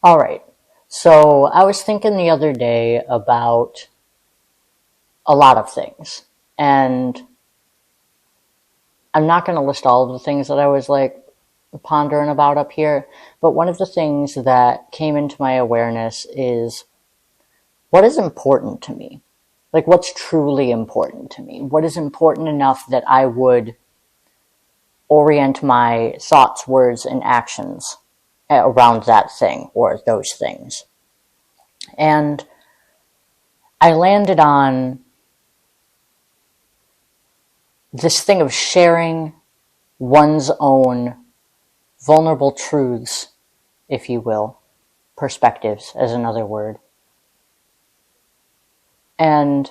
All right. So I was thinking the other day about a lot of things, and I'm not going to list all of the things that I was pondering about up here, but one of the things that came into my awareness is what is important to me? Like, what's truly important to me? What is important enough that I would orient my thoughts, words, and actions around that thing or those things? And I landed on this thing of sharing one's own vulnerable truths, if you will, perspectives as another word. And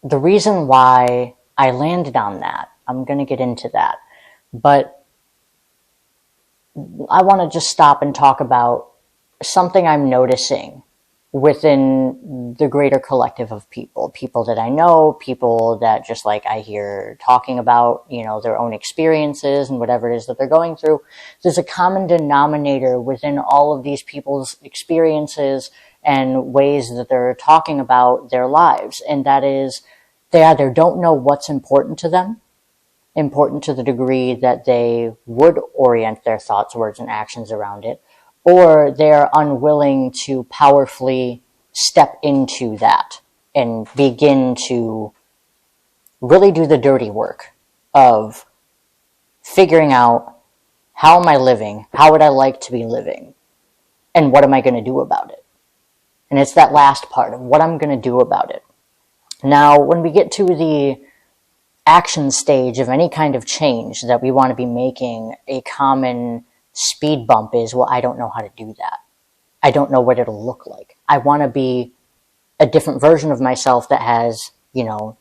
the reason why I landed on that, I'm going to get into that, but I want to just stop and talk about something I'm noticing within the greater collective of people that I know, people that just I hear talking about, their own experiences and whatever it is that they're going through. There's a common denominator within all of these people's experiences and ways that they're talking about their lives. And that is, they either don't know what's important to them, important to the degree that they would orient their thoughts, words, and actions around it, or they're unwilling to powerfully step into that and begin to really do the dirty work of figuring out, how am I living? How would I like to be living? And what am I going to do about it? And it's that last part of what I'm going to do about it. Now, when we get to the action stage of any kind of change that we want to be making, a common speed bump is, well, I don't know how to do that. I don't know what it'll look like. I want to be a different version of myself that has,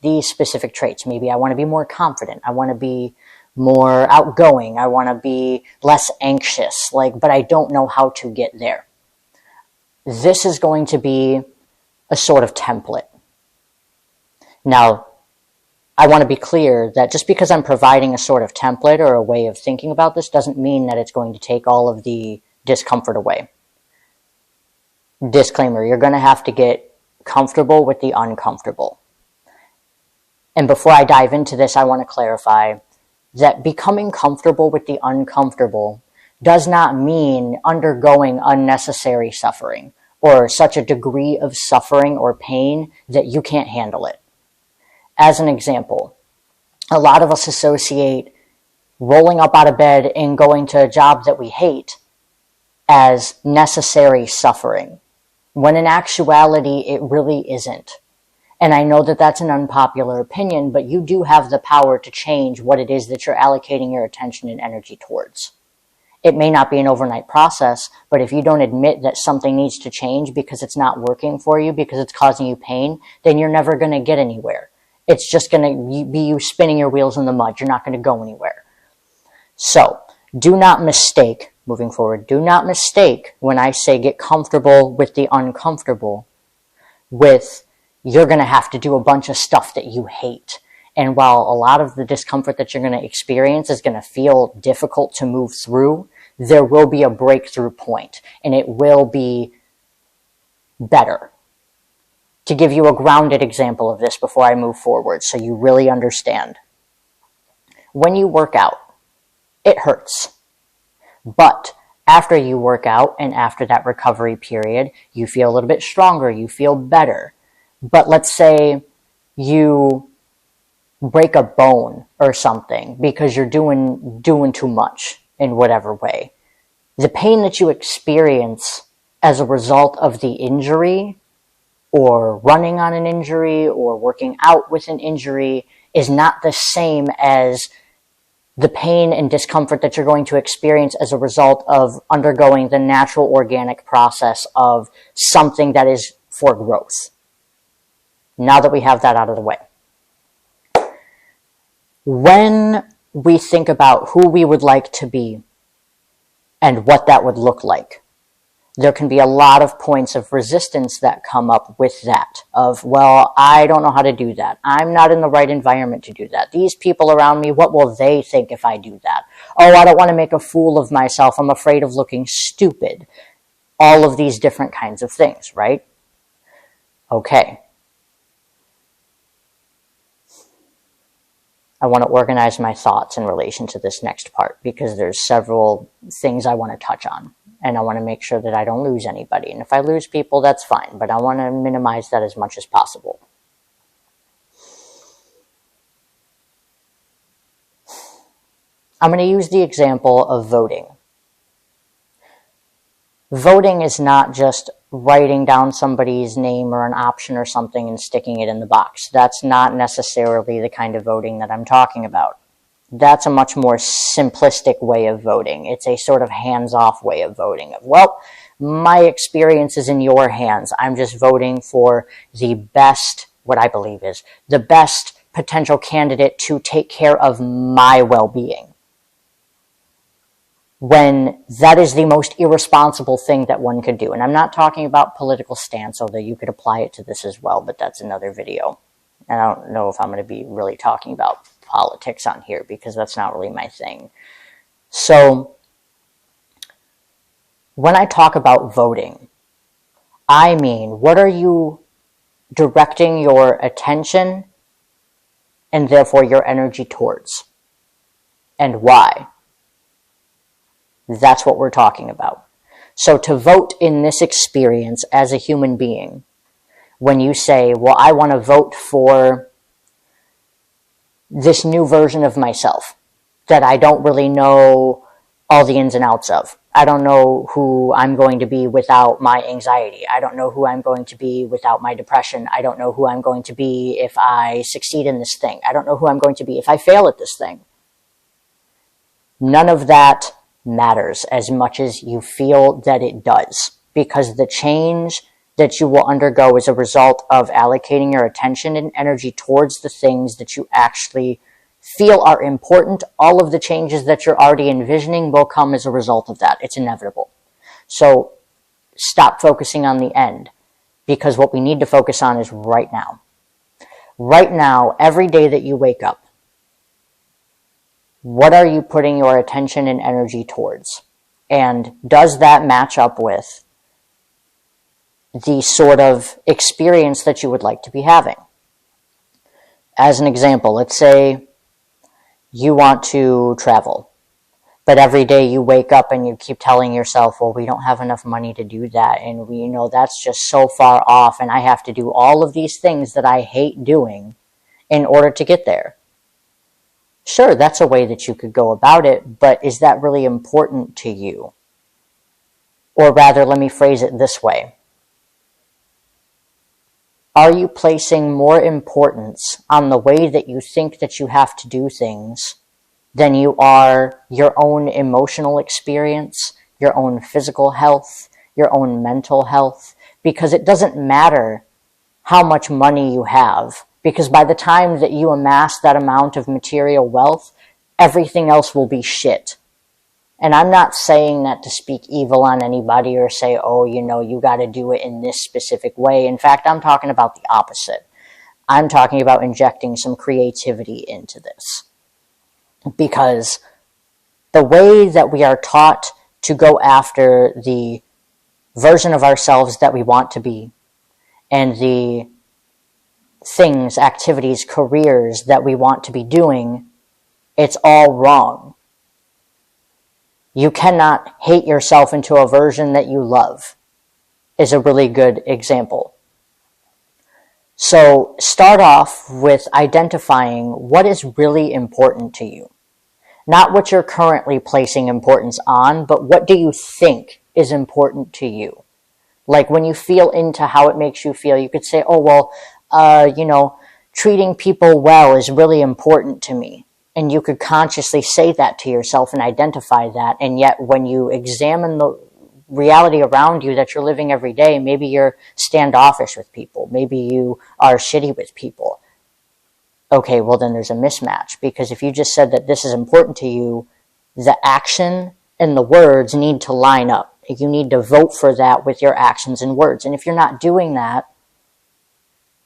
these specific traits. Maybe I want to be more confident. I want to be more outgoing. I want to be less anxious, but I don't know how to get there. This is going to be a sort of template. Now, I want to be clear that just because I'm providing a sort of template or a way of thinking about this doesn't mean that it's going to take all of the discomfort away. Disclaimer, you're going to have to get comfortable with the uncomfortable. And before I dive into this, I want to clarify that becoming comfortable with the uncomfortable does not mean undergoing unnecessary suffering or such a degree of suffering or pain that you can't handle it. As an example, a lot of us associate rolling up out of bed and going to a job that we hate as necessary suffering, when in actuality it really isn't. And I know that that's an unpopular opinion, but you do have the power to change what it is that you're allocating your attention and energy towards. It may not be an overnight process, but if you don't admit that something needs to change because it's not working for you, because it's causing you pain, then you're never going to get anywhere. It's just going to be you spinning your wheels in the mud. You're not going to go anywhere. So, do not mistake, moving forward, do not mistake when I say get comfortable with the uncomfortable with you're going to have to do a bunch of stuff that you hate. And while a lot of the discomfort that you're going to experience is going to feel difficult to move through, there will be a breakthrough point, and it will be better. To give you a grounded example of this before I move forward so you really understand. When you work out, it hurts. But after you work out and after that recovery period, you feel a little bit stronger, you feel better. But let's say you break a bone or something because you're doing too much in whatever way. The pain that you experience as a result of the injury, or running on an injury, or working out with an injury, is not the same as the pain and discomfort that you're going to experience as a result of undergoing the natural organic process of something that is for growth. Now that we have that out of the way. When we think about who we would like to be and what that would look like, there can be a lot of points of resistance that come up with that. Of, well, I don't know how to do that. I'm not in the right environment to do that. These people around me, what will they think if I do that? Oh, I don't want to make a fool of myself. I'm afraid of looking stupid. all of these different kinds of things, right? Okay. I want to organize my thoughts in relation to this next part because there's several things I want to touch on, and I want to make sure that I don't lose anybody. And if I lose people, that's fine, but I want to minimize that as much as possible. I'm going to use the example of voting. Voting is not just writing down somebody's name or an option or something and sticking it in the box. That's not necessarily the kind of voting that I'm talking about. That's a much more simplistic way of voting. It's a sort of hands-off way of voting. Well, my experience is in your hands. I'm just voting for the best, what I believe is, the best potential candidate to take care of my well-being. When that is the most irresponsible thing that one could do. And I'm not talking about political stance, although you could apply it to this as well, but that's another video. And I don't know if I'm going to be really talking about politics on here because that's not really my thing. So, when I talk about voting, I mean, what are you directing your attention and therefore your energy towards? And why? That's what we're talking about. So to vote in this experience as a human being, when you say, well, I want to vote for this new version of myself that I don't really know all the ins and outs of. I don't know who I'm going to be without my anxiety. I don't know who I'm going to be without my depression. I don't know who I'm going to be if I succeed in this thing. I don't know who I'm going to be if I fail at this thing. None of that matters as much as you feel that it does, because the change that you will undergo as a result of allocating your attention and energy towards the things that you actually feel are important, all of the changes that you're already envisioning will come as a result of that. It's inevitable. So stop focusing on the end, because what we need to focus on is right now. Right now, every day that you wake up, what are you putting your attention and energy towards? And does that match up with the sort of experience that you would like to be having? As an example, let's say you want to travel, but every day you wake up and you keep telling yourself, well, we don't have enough money to do that, and we know that's just so far off, and I have to do all of these things that I hate doing in order to get there. Sure, that's a way that you could go about it, but is that really important to you? Or rather, let me phrase it this way. Are you placing more importance on the way that you think that you have to do things than you are your own emotional experience, your own physical health, your own mental health? Because it doesn't matter how much money you have, because by the time that you amass that amount of material wealth, everything else will be shit. And I'm not saying that to speak evil on anybody or say, oh, you know, you got to do it in this specific way. In fact, I'm talking about the opposite. I'm talking about injecting some creativity into this. Because the way that we are taught to go after the version of ourselves that we want to be, and the things, activities, careers that we want to be doing, it's all wrong. You cannot hate yourself into a version that you love, is a really good example. So start off with identifying what is really important to you. Not what you're currently placing importance on, but what do you think is important to you? Like when you feel into how it makes you feel, you could say, oh, well, treating people well is really important to me. And you could consciously say that to yourself and identify that. And yet when you examine the reality around you that you're living every day, maybe you're standoffish with people. Maybe you are shitty with people. Okay, well then there's a mismatch. Because if you just said that this is important to you, the action and the words need to line up. You need to vote for that with your actions and words. And if you're not doing that,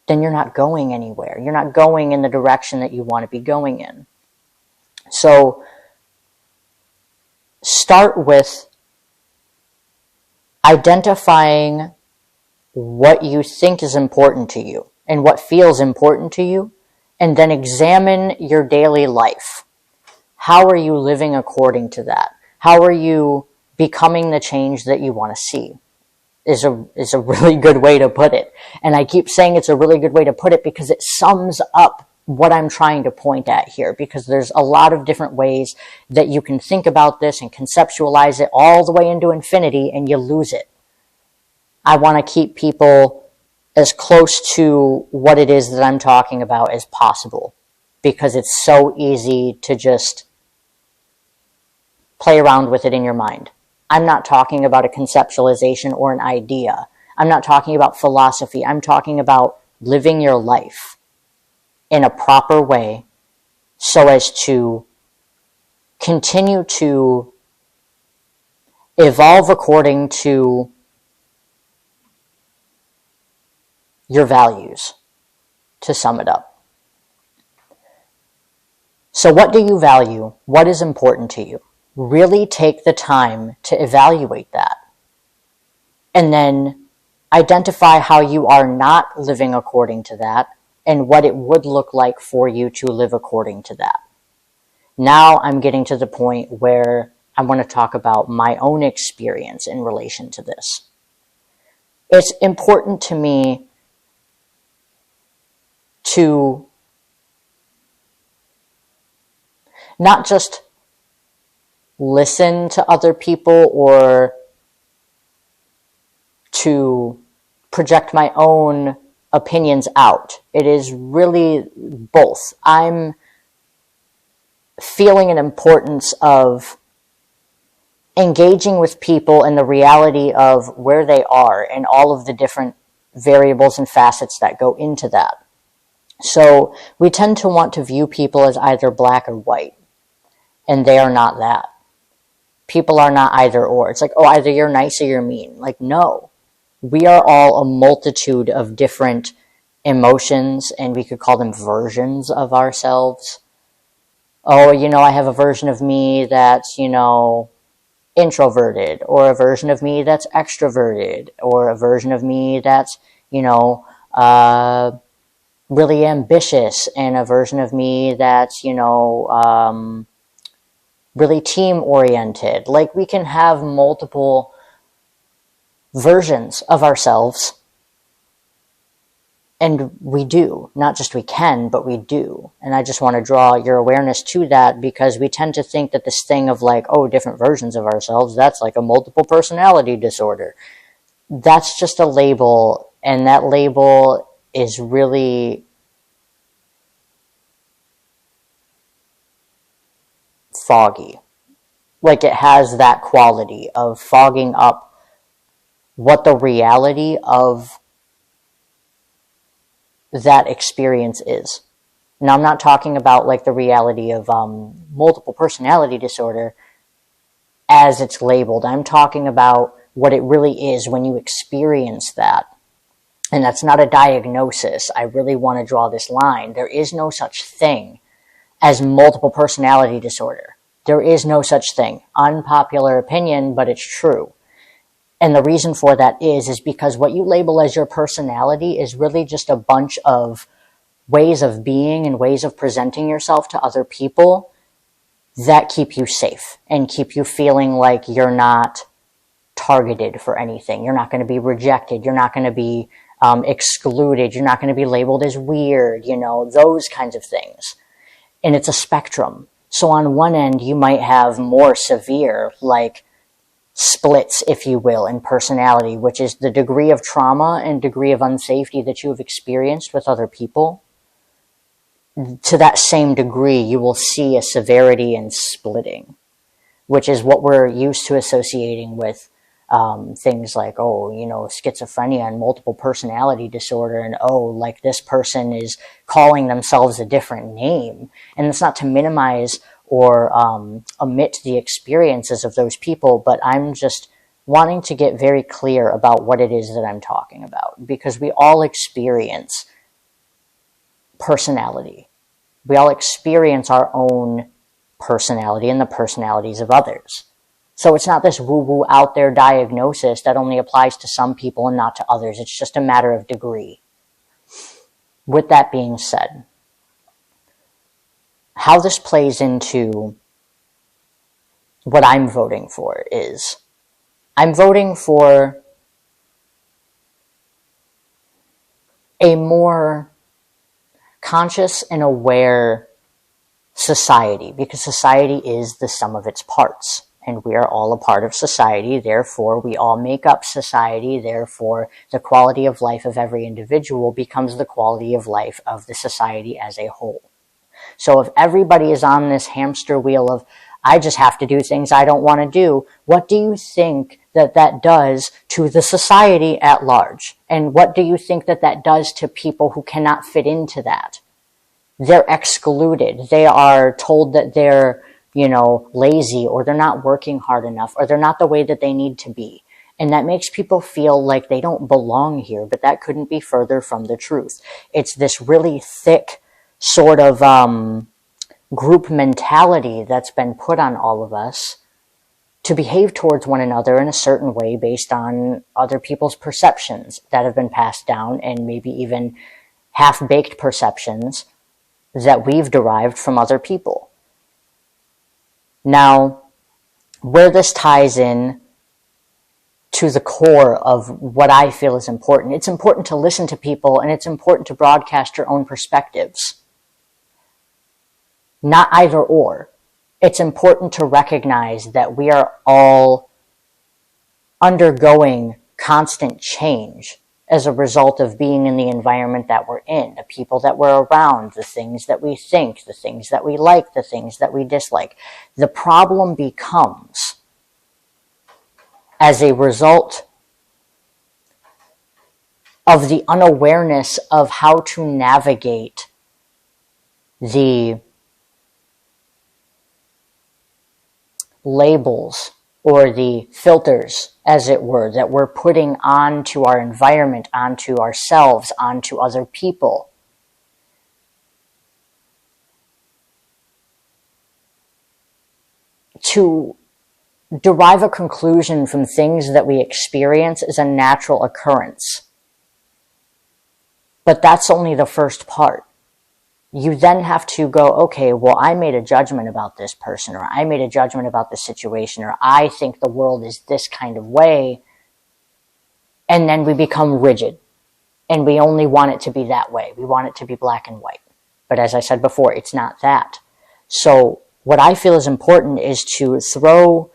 then you're not going anywhere. You're not going in the direction that you want to be going in. So start with identifying what you think is important to you and what feels important to you, and then examine your daily life. How are you living according to that? How are you becoming the change that you want to see? Is a really good way to put it. And I keep saying it's a really good way to put it because it sums up what I'm trying to point at here, because there's a lot of different ways that you can think about this and conceptualize it all the way into infinity, and you lose it. I want to keep people as close to what it is that I'm talking about as possible, because it's so easy to just play around with it in your mind. I'm not talking about a conceptualization or an idea. I'm not talking about philosophy. I'm talking about living your life in a proper way so as to continue to evolve according to your values, to sum it up. So what do you value? What is important to you? Really take the time to evaluate that. And then identify how you are not living according to that and what it would look like for you to live according to that. Now I'm getting to the point where I want to talk about my own experience in relation to this. It's important to me to not just listen to other people or to project my own opinions out. It is really both. I'm feeling an importance of engaging with people in the reality of where they are and all of the different variables and facets that go into that. So we tend to want to view people as either black or white, and they are not that. People are not either or. It's like, oh, either you're nice or you're mean. Like, no. We are all a multitude of different emotions, and we could call them versions of ourselves. Oh, I have a version of me that's, introverted, or a version of me that's extroverted, or a version of me that's, really ambitious, and a version of me that's, really team-oriented. Like, we can have multiple versions of ourselves, and we do. Not just we can, but we do. And I just want to draw your awareness to that, because we tend to think that this thing of like, oh, different versions of ourselves, that's like a multiple personality disorder. That's just a label, and that label is really foggy. Like, it has that quality of fogging up what the reality of that experience is. Now, I'm not talking about like the reality of multiple personality disorder as it's labeled. I'm talking about what it really is when you experience that. And that's not a diagnosis. I really want to draw this line. There is no such thing as multiple personality disorder. There is no such thing. Unpopular opinion, but it's true. And the reason for that is because what you label as your personality is really just a bunch of ways of being and ways of presenting yourself to other people that keep you safe and keep you feeling like you're not targeted for anything. You're not going to be rejected. You're not going to be excluded. You're not going to be labeled as weird, those kinds of things. And it's a spectrum. So on one end, you might have more severe, like, splits, if you will, in personality, which is the degree of trauma and degree of unsafety that you have experienced with other people. To that same degree, you will see a severity in splitting, which is what we're used to associating with things like, schizophrenia and multiple personality disorder, and like this person is calling themselves a different name. And it's not to minimize or omit the experiences of those people, but I'm just wanting to get very clear about what it is that I'm talking about, because we all experience personality. We all experience our own personality and the personalities of others. So it's not this woo-woo out there diagnosis that only applies to some people and not to others. It's just a matter of degree. With that being said, how this plays into what I'm voting for is, I'm voting for a more conscious and aware society, because society is the sum of its parts, and we are all a part of society. Therefore, we all make up society. Therefore, the quality of life of every individual becomes the quality of life of the society as a whole. So if everybody is on this hamster wheel of, I just have to do things I don't want to do, what do you think that that does to the society at large? And what do you think that that does to people who cannot fit into that? They're excluded. They are told that they're, lazy, or they're not working hard enough, or they're not the way that they need to be. And that makes people feel like they don't belong here, but that couldn't be further from the truth. It's this really thick sort of group mentality that's been put on all of us to behave towards one another in a certain way based on other people's perceptions that have been passed down, and maybe even half-baked perceptions that we've derived from other people. Now, where this ties in to the core of what I feel is important, it's important to listen to people, and it's important to broadcast your own perspectives. Not either or. It's important to recognize that we are all undergoing constant change as a result of being in the environment that we're in, the people that we're around, the things that we think, the things that we like, the things that we dislike. The problem becomes, as a result of the unawareness of how to navigate the labels or the filters, as it were, that we're putting onto our environment, onto ourselves, onto other people. To derive a conclusion from things that we experience is a natural occurrence. But that's only the first part. You then have to go, okay, well, I made a judgment about this person, or I made a judgment about this situation, or I think the world is this kind of way. And then we become rigid, and we only want it to be that way. We want it to be black and white. But as I said before, it's not that. So what I feel is important is to throw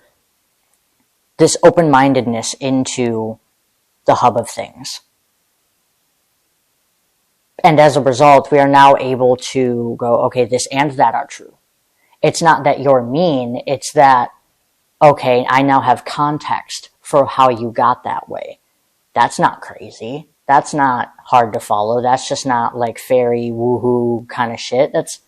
this open-mindedness into the hub of things. And as a result, we are now able to go, okay, this and that are true. It's not that you're mean, it's that, okay, I now have context for how you got that way. That's not crazy. That's not hard to follow. That's just not like fairy woohoo kind of shit. That's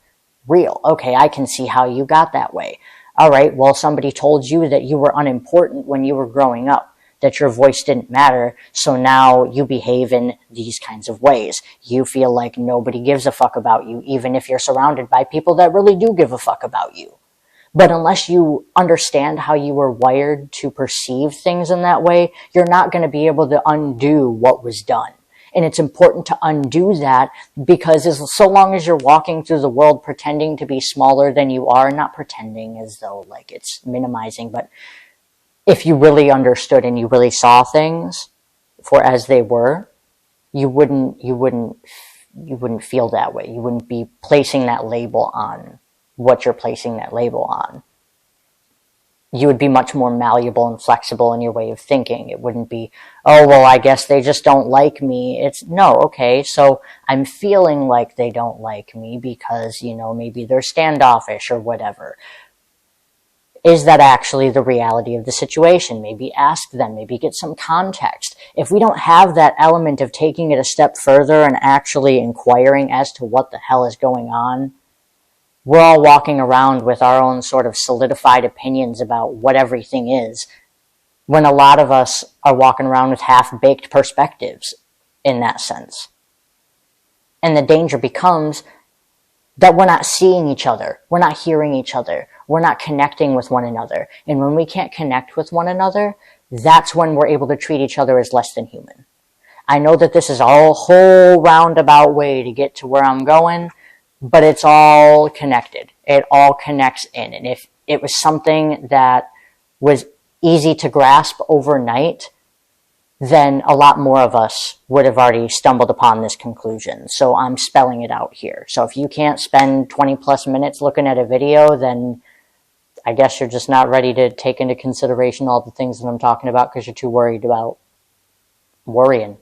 real. Okay, I can see how you got that way. All right, well, somebody told you that you were unimportant when you were growing up, that your voice didn't matter, so now you behave in these kinds of ways. You feel like nobody gives a fuck about you, even if you're surrounded by people that really do give a fuck about you. But unless you understand how you were wired to perceive things in that way, you're not going to be able to undo what was done. And it's important to undo that, because so long as you're walking through the world pretending to be smaller than you are, not pretending as though like it's minimizing, but if you really understood and you really saw things for as they were, you wouldn't feel that way. You wouldn't be placing that label on what you're placing that label on. You would be much more malleable and flexible in your way of thinking. It wouldn't be, oh, well, I guess they just don't like me. It's, no, okay, so I'm feeling like they don't like me because, maybe they're standoffish or whatever. Is that actually the reality of the situation? Maybe ask them, maybe get some context. If we don't have that element of taking it a step further and actually inquiring as to what the hell is going on, we're all walking around with our own sort of solidified opinions about what everything is, when a lot of us are walking around with half-baked perspectives in that sense. And the danger becomes that we're not seeing each other, we're not hearing each other, we're not connecting with one another. And when we can't connect with one another, that's when we're able to treat each other as less than human. I know that this is a whole roundabout way to get to where I'm going, but it's all connected. It all connects in. And if it was something that was easy to grasp overnight, then a lot more of us would have already stumbled upon this conclusion. So I'm spelling it out here. So if you can't spend 20 plus minutes looking at a video, then I guess you're just not ready to take into consideration all the things that I'm talking about because you're too worried about worrying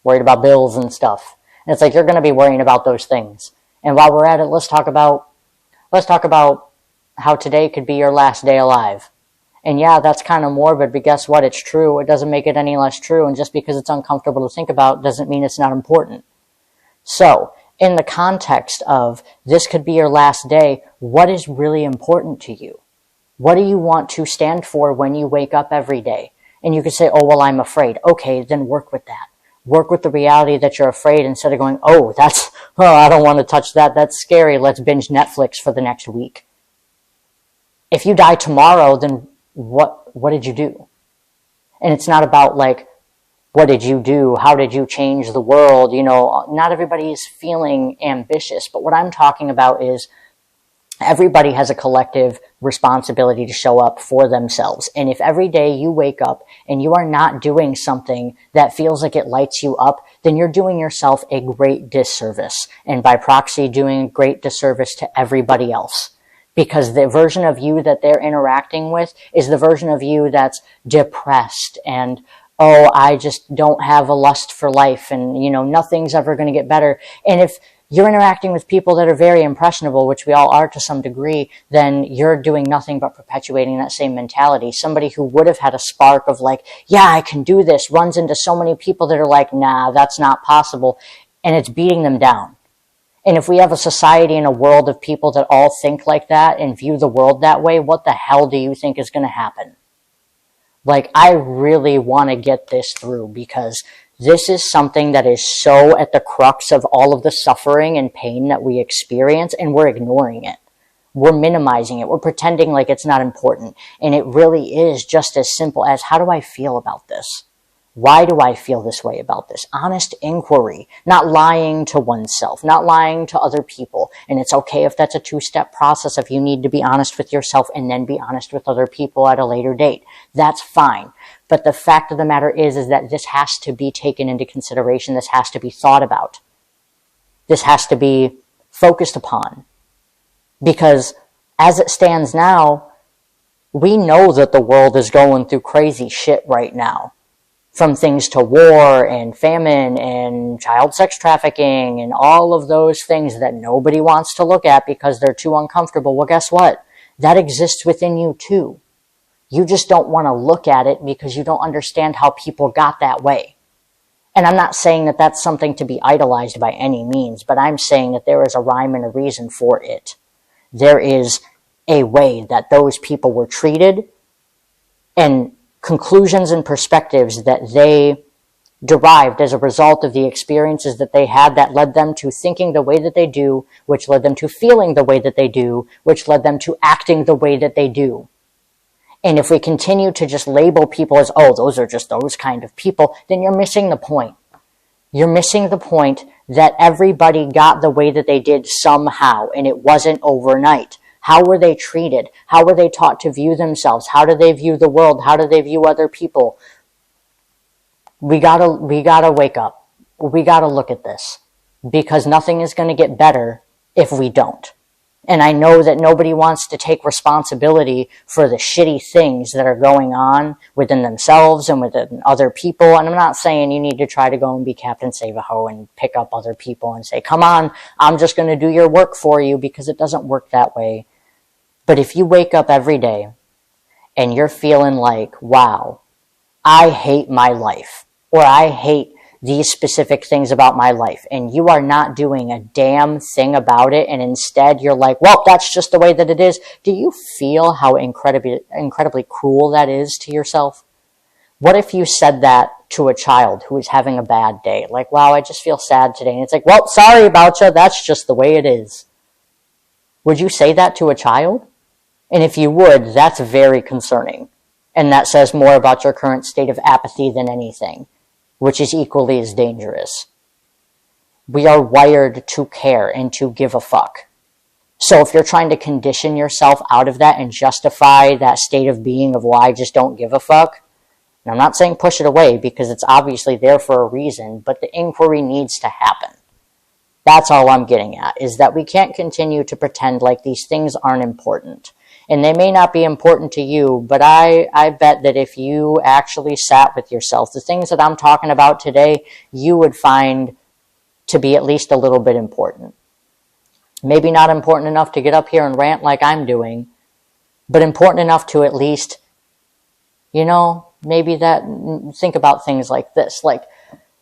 about bills and stuff. And it's like, you're going to be worrying about those things. And while we're at it, let's talk about how today could be your last day alive. And yeah, that's kind of morbid, but guess what? It's true. It doesn't make it any less true. And just because it's uncomfortable to think about doesn't mean it's not important. So, in the context of this could be your last day, what is really important to you? What do you want to stand for when you wake up every day? And you could say, oh, well, I'm afraid. Okay, then work with that. Work with the reality that you're afraid instead of going, oh, I don't want to touch that. That's scary. Let's binge Netflix for the next week. If you die tomorrow, then what did you do? And it's not about like, what did you do? How did you change the world? You know, not everybody is feeling ambitious, but what I'm talking about is everybody has a collective responsibility to show up for themselves. And if every day you wake up and you are not doing something that feels like it lights you up, then you're doing yourself a great disservice. And by proxy, doing a great disservice to everybody else. Because the version of you that they're interacting with is the version of you that's depressed and, oh, I just don't have a lust for life and, you know, nothing's ever going to get better. And if you're interacting with people that are very impressionable, which we all are to some degree, then you're doing nothing but perpetuating that same mentality. Somebody who would have had a spark of like, yeah, I can do this, runs into so many people that are like, nah, that's not possible. And it's beating them down. And if we have a society and a world of people that all think like that and view the world that way, what the hell do you think is going to happen? Like, I really want to get this through because this is something that is so at the crux of all of the suffering and pain that we experience, and we're ignoring it. We're minimizing it. We're pretending like it's not important. And it really is just as simple as, how do I feel about this? Why do I feel this way about this? Honest inquiry, not lying to oneself, not lying to other people. And it's okay if that's a two-step process, if you need to be honest with yourself and then be honest with other people at a later date. That's fine. But the fact of the matter is that this has to be taken into consideration. This has to be thought about. This has to be focused upon. Because as it stands now, we know that the world is going through crazy shit right now. From things to war and famine and child sex trafficking and all of those things that nobody wants to look at because they're too uncomfortable. Well, guess what? That exists within you too. You just don't want to look at it because you don't understand how people got that way. And I'm not saying that that's something to be idolized by any means, but I'm saying that there is a rhyme and a reason for it. There is a way that those people were treated and conclusions and perspectives that they derived as a result of the experiences that they had that led them to thinking the way that they do, which led them to feeling the way that they do, which led them to acting the way that they do. And if we continue to just label people as, oh, those are just those kind of people, then you're missing the point. You're missing the point that everybody got the way that they did somehow, and it wasn't overnight. How were they treated? How were they taught to view themselves? How do they view the world? How do they view other people? We gotta wake up. We gotta look at this. Because nothing is going to get better if we don't. And I know that nobody wants to take responsibility for the shitty things that are going on within themselves and within other people. And I'm not saying you need to try to go and be Captain Save-A-Ho and pick up other people and say, come on, I'm just going to do your work for you, because it doesn't work that way. But if you wake up every day and you're feeling like, wow, I hate my life, or I hate these specific things about my life, and you are not doing a damn thing about it, and instead you're like, well, that's just the way that it is. Do you feel how incredibly cruel that is to yourself? What if you said that to a child who is having a bad day? Like, wow, I just feel sad today. And it's like, well, sorry about you. That's just the way it is. Would you say that to a child? And if you would, that's very concerning. And that says more about your current state of apathy than anything, which is equally as dangerous. We are wired to care and to give a fuck. So if you're trying to condition yourself out of that and justify that state of being of, well, I just don't give a fuck, and I'm not saying push it away because it's obviously there for a reason, but the inquiry needs to happen. That's all I'm getting at, is that we can't continue to pretend like these things aren't important. And they may not be important to you, but I bet that if you actually sat with yourself, the things that I'm talking about today, you would find to be at least a little bit important. Maybe not important enough to get up here and rant like I'm doing, but important enough to at least, maybe think about things like this. Like,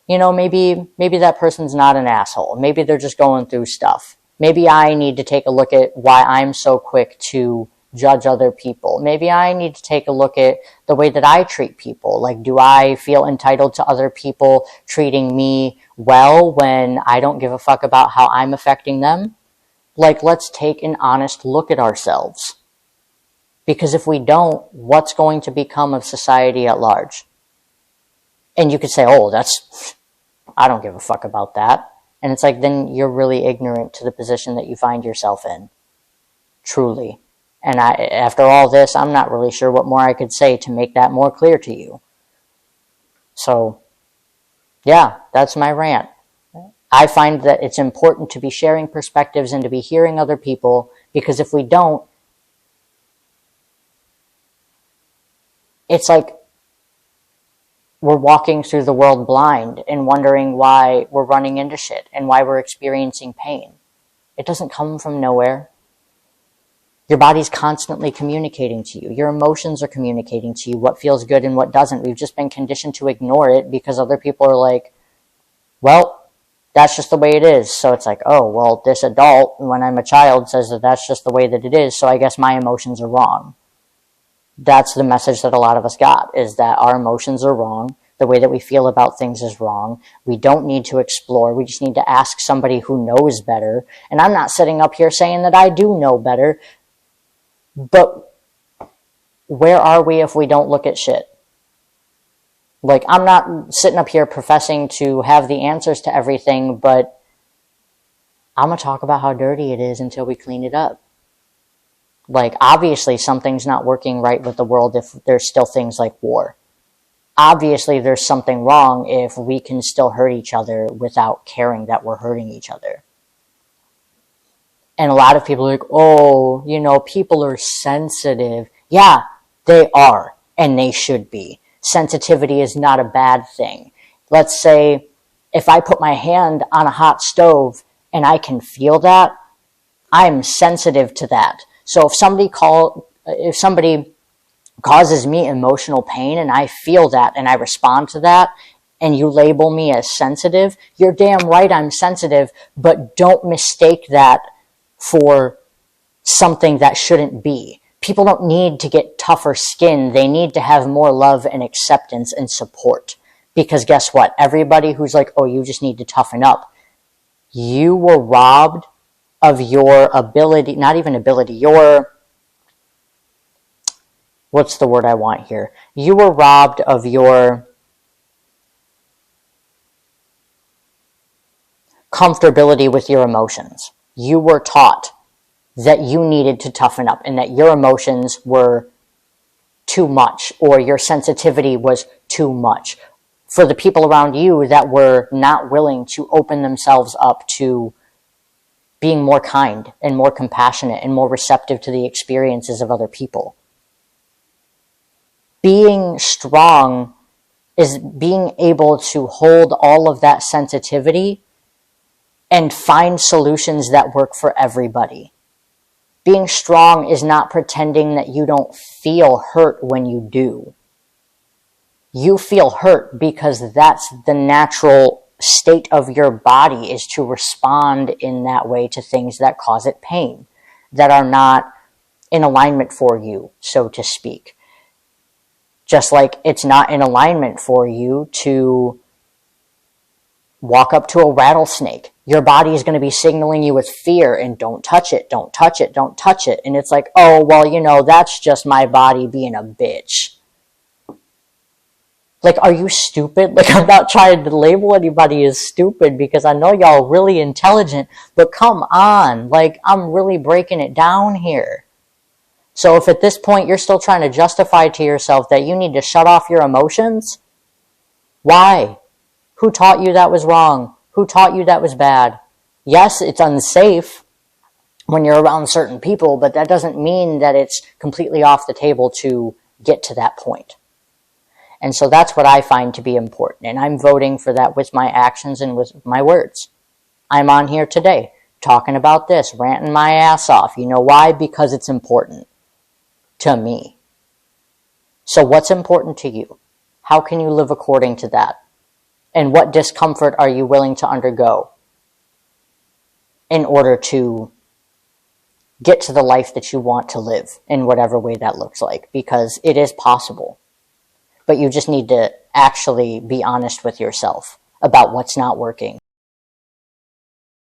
maybe that person's not an asshole. Maybe they're just going through stuff. Maybe I need to take a look at why I'm so quick to judge other people. Maybe I need to take a look at the way that I treat people. Like, do I feel entitled to other people treating me well when I don't give a fuck about how I'm affecting them? Like, let's take an honest look at ourselves. Because if we don't, what's going to become of society at large? And you could say, I don't give a fuck about that. And it's like, then you're really ignorant to the position that you find yourself in. Truly. And after all this, I'm not really sure what more I could say to make that more clear to you. So, yeah, that's my rant. I find that it's important to be sharing perspectives and to be hearing other people, because if we don't, it's like we're walking through the world blind and wondering why we're running into shit and why we're experiencing pain. It doesn't come from nowhere. Your body's constantly communicating to you. Your emotions are communicating to you what feels good and what doesn't. We've just been conditioned to ignore it because other people are like, well, that's just the way it is. So it's like, oh, well, this adult, when I'm a child, says that that's just the way that it is, so I guess my emotions are wrong. That's the message that a lot of us got, is that our emotions are wrong. The way that we feel about things is wrong. We don't need to explore. We just need to ask somebody who knows better. And I'm not sitting up here saying that I do know better, but where are we if we don't look at shit? Like, I'm not sitting up here professing to have the answers to everything, but I'm going to talk about how dirty it is until we clean it up. Like, obviously something's not working right with the world if there's still things like war. Obviously there's something wrong if we can still hurt each other without caring that we're hurting each other. And a lot of people are like, oh, people are sensitive. Yeah, they are, and they should be. Sensitivity is not a bad thing. Let's say if I put my hand on a hot stove and I can feel that, I'm sensitive to that. So if somebody causes me emotional pain and I feel that and I respond to that, and you label me as sensitive, you're damn right I'm sensitive, but don't mistake that for something that shouldn't be. People don't need to get tougher skin. They need to have more love and acceptance and support. Because guess what? Everybody who's like, oh, you just need to toughen up. You were robbed of your ability, not even ability, what's the word I want here? You were robbed of your comfortability with your emotions. You were taught that you needed to toughen up and that your emotions were too much, or your sensitivity was too much for the people around you that were not willing to open themselves up to being more kind and more compassionate and more receptive to the experiences of other people. Being strong is being able to hold all of that sensitivity and find solutions that work for everybody. Being strong is not pretending that you don't feel hurt when you do. You feel hurt because that's the natural state of your body, is to respond in that way to things that cause it pain, that are not in alignment for you, so to speak. Just like it's not in alignment for you to walk up to a rattlesnake your body is going to be signaling you with fear and don't touch it, don't touch it, don't touch it. And it's like, oh, well, you know, that's just my body being a bitch. Like, are you stupid? Like, I'm not trying to label anybody as stupid because I know y'all really intelligent, but come on, like, I'm really breaking it down here. So if at this point you're still trying to justify to yourself that you need to shut off your emotions, why? Who taught you that was wrong? Who taught you that was bad? Yes, it's unsafe when you're around certain people, but that doesn't mean that it's completely off the table to get to that point. And so that's what I find to be important. And I'm voting for that with my actions and with my words. I'm on here today talking about this, ranting my ass off. You know why? Because it's important to me. So what's important to you? How can you live according to that? And what discomfort are you willing to undergo in order to get to the life that you want to live in whatever way that looks like? Because it is possible. But you just need to actually be honest with yourself about what's not working.